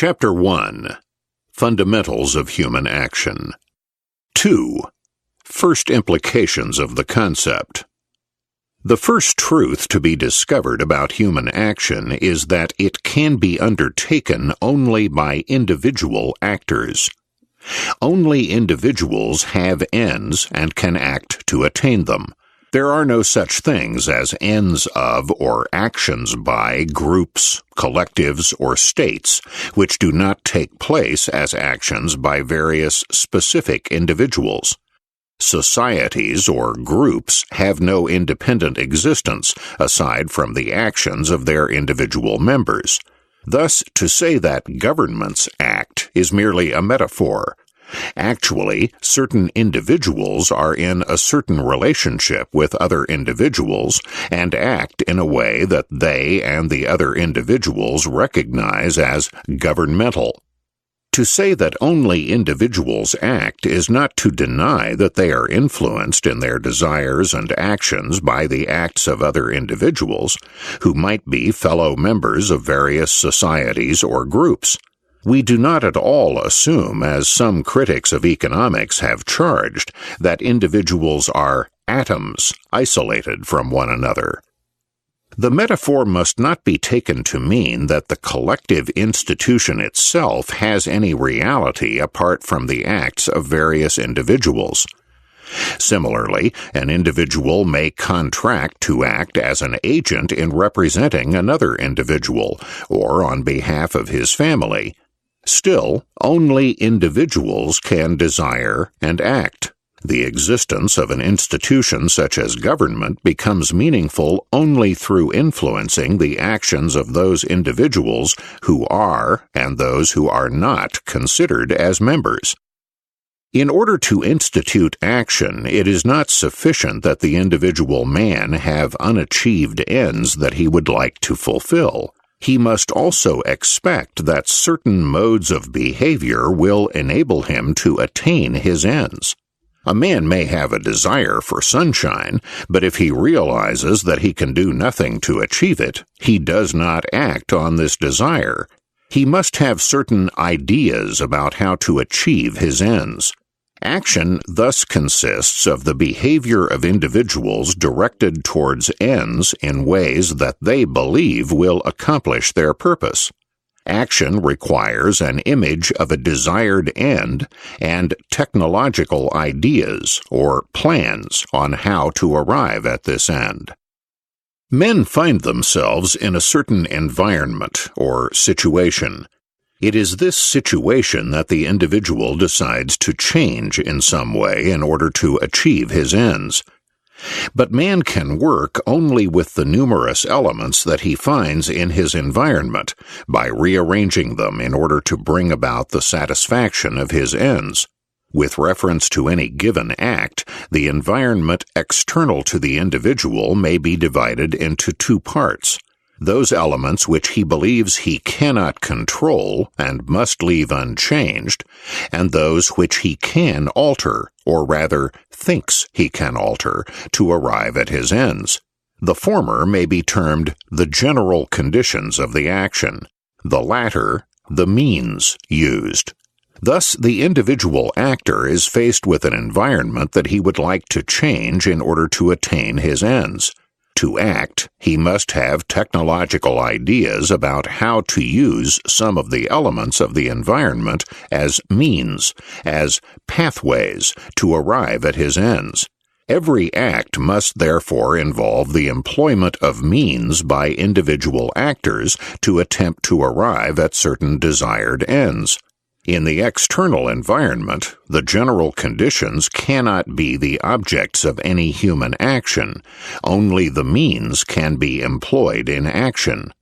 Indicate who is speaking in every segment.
Speaker 1: Chapter 1. Fundamentals of Human Action. 2. First implications of the concept. The first truth to be discovered about human action is that it can be undertaken only by individual actors. Only individuals have ends and can act to attain them. There are no such things as ends of or actions by groups, collectives, or states, which do not take place as actions by various specific individuals. Societies or groups have no independent existence aside from the actions of their individual members. Thus, to say that governments act is merely a metaphor. Actually, certain individuals are in a certain relationship with other individuals and act in a way that they and the other individuals recognize as governmental. To say that only individuals act is not to deny that they are influenced in their desires and actions by the acts of other individuals, who might be fellow members of various societies or groups. We do not at all assume, as some critics of economics have charged, that individuals are atoms isolated from one another. The metaphor must not be taken to mean that the collective institution itself has any reality apart from the acts of various individuals. Similarly, an individual may contract to act as an agent in representing another individual, or on behalf of his family. Still, only individuals can desire and act. The existence of an institution such as government becomes meaningful only through influencing the actions of those individuals who are and those who are not considered as members. In order to institute action, it is not sufficient that the individual man have unachieved ends that he would like to fulfill. He must also expect that certain modes of behavior will enable him to attain his ends. A man may have a desire for sunshine, but if he realizes that he can do nothing to achieve it, he does not act on this desire. He must have certain ideas about how to achieve his ends. Action thus consists of the behavior of individuals directed towards ends in ways that they believe will accomplish their purpose. Action requires an image of a desired end and technological ideas or plans on how to arrive at this end. Men find themselves in a certain environment or situation. It is this situation that the individual decides to change in some way in order to achieve his ends. But man can work only with the numerous elements that he finds in his environment by rearranging them in order to bring about the satisfaction of his ends. With reference to any given act, the environment external to the individual may be divided into two parts. Those elements which he believes he cannot control and must leave unchanged, and those which he can alter, or rather thinks he can alter, to arrive at his ends. The former may be termed the general conditions of the action, the latter the means used. Thus, the individual actor is faced with an environment that he would like to change in order to attain his ends. To act, he must have technological ideas about how to use some of the elements of the environment as means, as pathways to arrive at his ends. Every act must therefore involve the employment of means by individual actors to attempt to arrive at certain desired ends. In the external environment, the general conditions cannot be the objects of any human action. Only the means can be employed in action.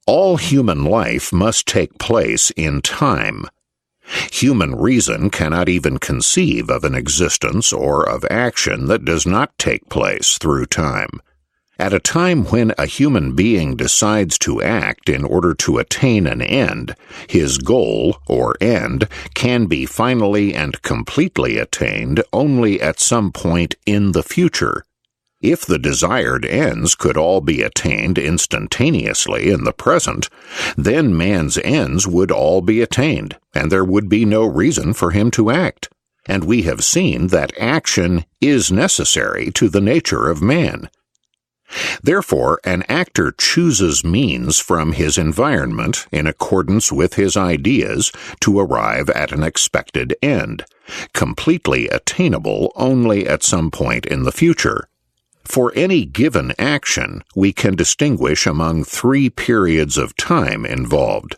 Speaker 1: All human life must take place in time. Human reason cannot even conceive of an existence or of action that does not take place through time. At a time when a human being decides to act in order to attain an end, his goal, or end, can be finally and completely attained only at some point in the future. If the desired ends could all be attained instantaneously in the present, then man's ends would all be attained, and there would be no reason for him to act. And we have seen that action is necessary to the nature of man. Therefore, an actor chooses means from his environment in accordance with his ideas to arrive at an expected end, completely attainable only at some point in the future. For any given action, we can distinguish among 3 periods of time involved: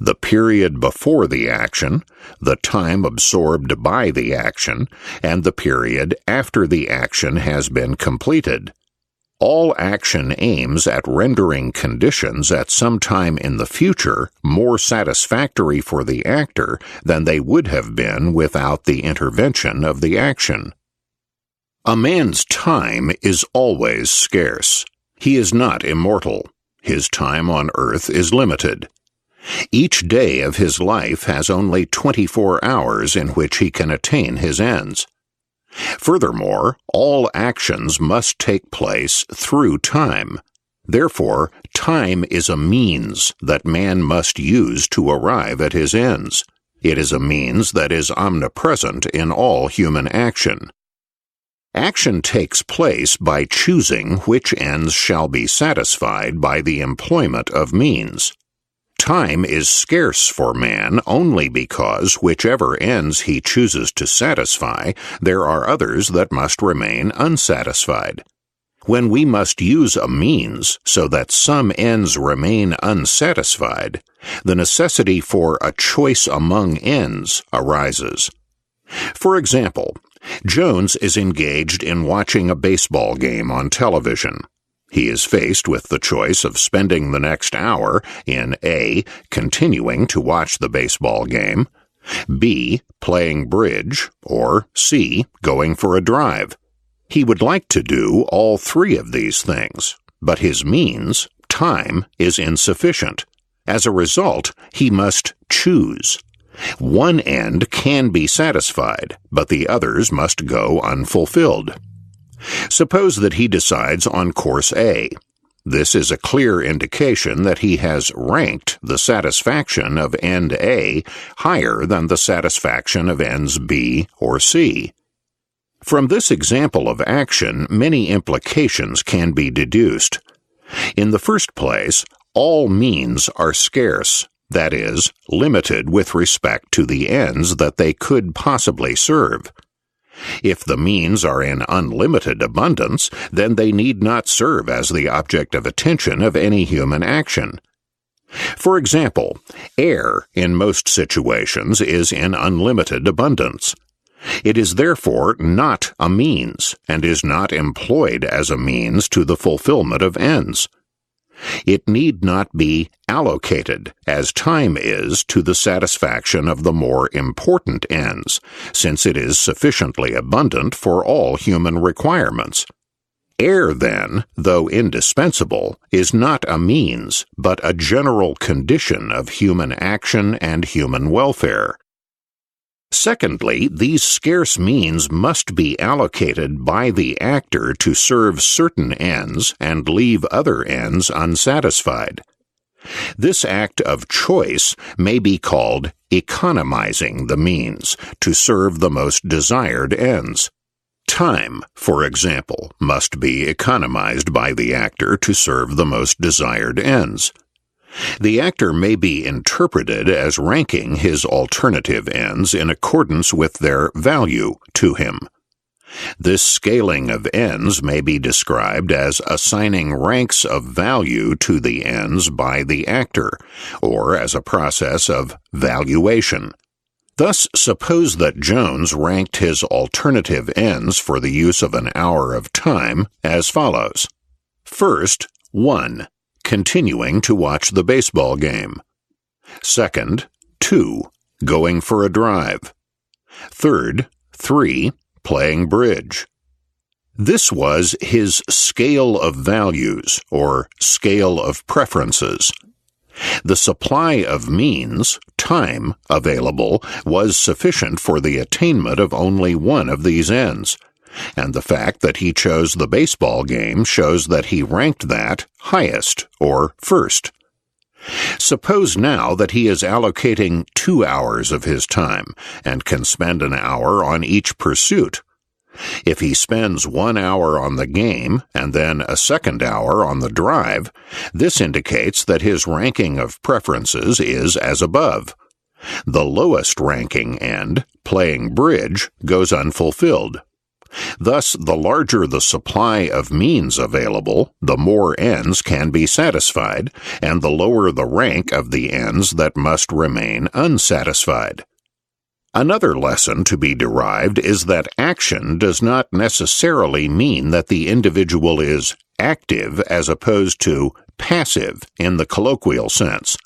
Speaker 1: the period before the action, the time absorbed by the action, and the period after the action has been completed. All action aims at rendering conditions at some time in the future more satisfactory for the actor than they would have been without the intervention of the action. A man's time is always scarce. He is not immortal. His time on earth is limited. Each day of his life has only 24 hours in which he can attain his ends. Furthermore, all actions must take place through time. Therefore, time is a means that man must use to arrive at his ends. It is a means that is omnipresent in all human action. Action takes place by choosing which ends shall be satisfied by the employment of means. Time is scarce for man only because whichever ends he chooses to satisfy, there are others that must remain unsatisfied. When we must use a means so that some ends remain unsatisfied, the necessity for a choice among ends arises. For example, Jones is engaged in watching a baseball game on television. He is faced with the choice of spending the next hour in A. continuing to watch the baseball game, B. playing bridge, or C. going for a drive. He would like to do all 3 of these things, but his means, time, is insufficient. As a result, he must choose. One end can be satisfied, but the others must go unfulfilled. Suppose that he decides on course A. This is a clear indication that he has ranked the satisfaction of end A higher than the satisfaction of ends B or C. From this example of action, many implications can be deduced. In the first place, all means are scarce, that is, limited with respect to the ends that they could possibly serve. If the means are in unlimited abundance, then they need not serve as the object of attention of any human action. For example, air in most situations is in unlimited abundance. It is therefore not a means, and is not employed as a means to the fulfillment of ends. It need not be allocated, as time is, to the satisfaction of the more important ends, since it is sufficiently abundant for all human requirements. Air, then, though indispensable, is not a means, but a general condition of human action and human welfare. Secondly, these scarce means must be allocated by the actor to serve certain ends and leave other ends unsatisfied. This act of choice may be called economizing the means to serve the most desired ends. Time, for example, must be economized by the actor to serve the most desired ends. The actor may be interpreted as ranking his alternative ends in accordance with their value to him. This scaling of ends may be described as assigning ranks of value to the ends by the actor, or as a process of valuation. Thus, suppose that Jones ranked his alternative ends for the use of an hour of time as follows. First, 1. Continuing to watch the baseball game. Second, 2. Going for a drive. Third, 3. Playing bridge. This was his scale of values, or scale of preferences. The supply of means, time, available was sufficient for the attainment of only one of these ends, and the fact that he chose the baseball game shows that he ranked that highest, or first. Suppose now that he is allocating 2 hours of his time and can spend an hour on each pursuit. If he spends 1 hour on the game and then a second hour on the drive, this indicates that his ranking of preferences is as above. The lowest ranking end, playing bridge, goes unfulfilled. Thus, the larger the supply of means available, the more ends can be satisfied, and the lower the rank of the ends that must remain unsatisfied. Another lesson to be derived is that action does not necessarily mean that the individual is active as opposed to passive in the colloquial sense.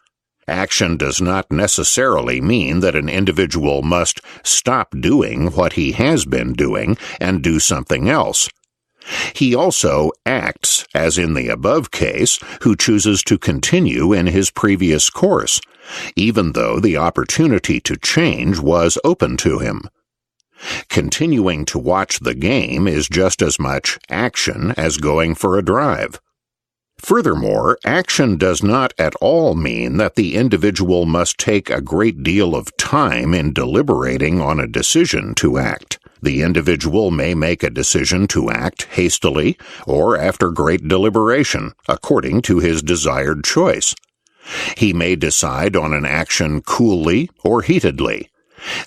Speaker 1: Action does not necessarily mean that an individual must stop doing what he has been doing and do something else. He also acts, as in the above case, who chooses to continue in his previous course, even though the opportunity to change was open to him. Continuing to watch the game is just as much action as going for a drive. Furthermore, action does not at all mean that the individual must take a great deal of time in deliberating on a decision to act. The individual may make a decision to act hastily or after great deliberation, according to his desired choice. He may decide on an action coolly or heatedly.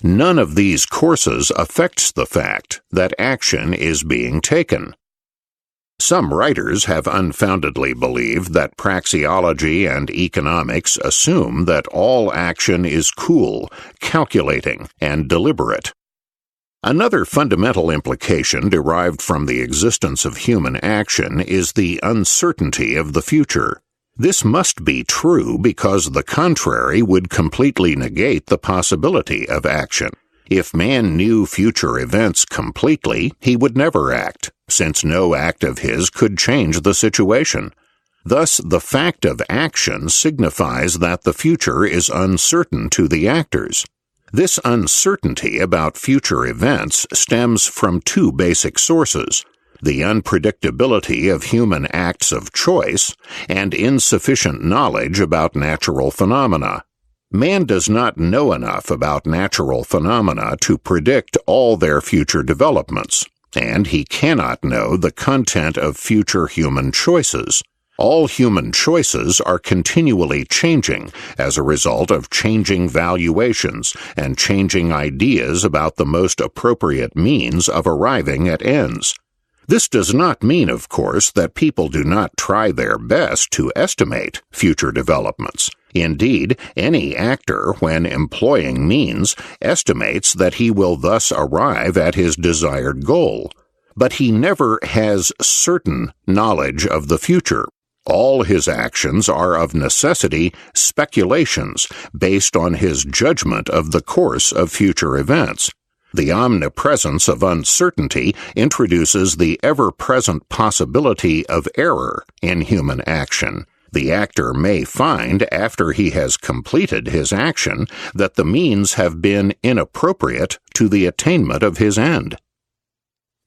Speaker 1: None of these courses affects the fact that action is being taken. Some writers have unfoundedly believed that praxeology and economics assume that all action is cool, calculating, and deliberate. Another fundamental implication derived from the existence of human action is the uncertainty of the future. This must be true because the contrary would completely negate the possibility of action. If man knew future events completely, he would never act, since no act of his could change the situation. Thus, the fact of action signifies that the future is uncertain to the actors. This uncertainty about future events stems from two basic sources: the unpredictability of human acts of choice and insufficient knowledge about natural phenomena. Man does not know enough about natural phenomena to predict all their future developments, and he cannot know the content of future human choices. All human choices are continually changing as a result of changing valuations and changing ideas about the most appropriate means of arriving at ends. This does not mean, of course, that people do not try their best to estimate future developments. Indeed, any actor, when employing means, estimates that he will thus arrive at his desired goal. But he never has certain knowledge of the future. All his actions are of necessity speculations based on his judgment of the course of future events. The omnipresence of uncertainty introduces the ever-present possibility of error in human action. The actor may find, after he has completed his action, that the means have been inappropriate to the attainment of his end.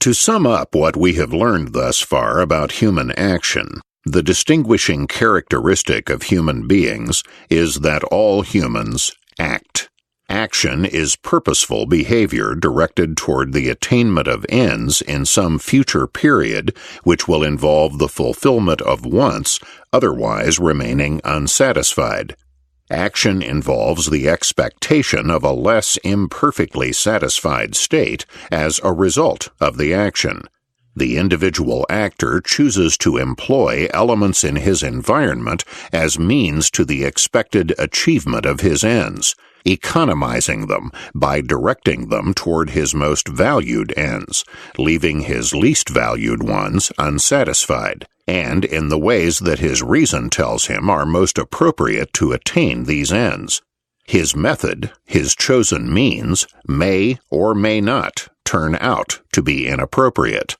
Speaker 1: To sum up what we have learned thus far about human action, the distinguishing characteristic of human beings is that all humans act. Action is purposeful behavior directed toward the attainment of ends in some future period which will involve the fulfillment of wants otherwise remaining unsatisfied. Action involves the expectation of a less imperfectly satisfied state as a result of the action. The individual actor chooses to employ elements in his environment as means to the expected achievement of his ends, economizing them by directing them toward his most valued ends, leaving his least valued ones unsatisfied, and in the ways that his reason tells him are most appropriate to attain these ends. His method, his chosen means, may or may not turn out to be inappropriate.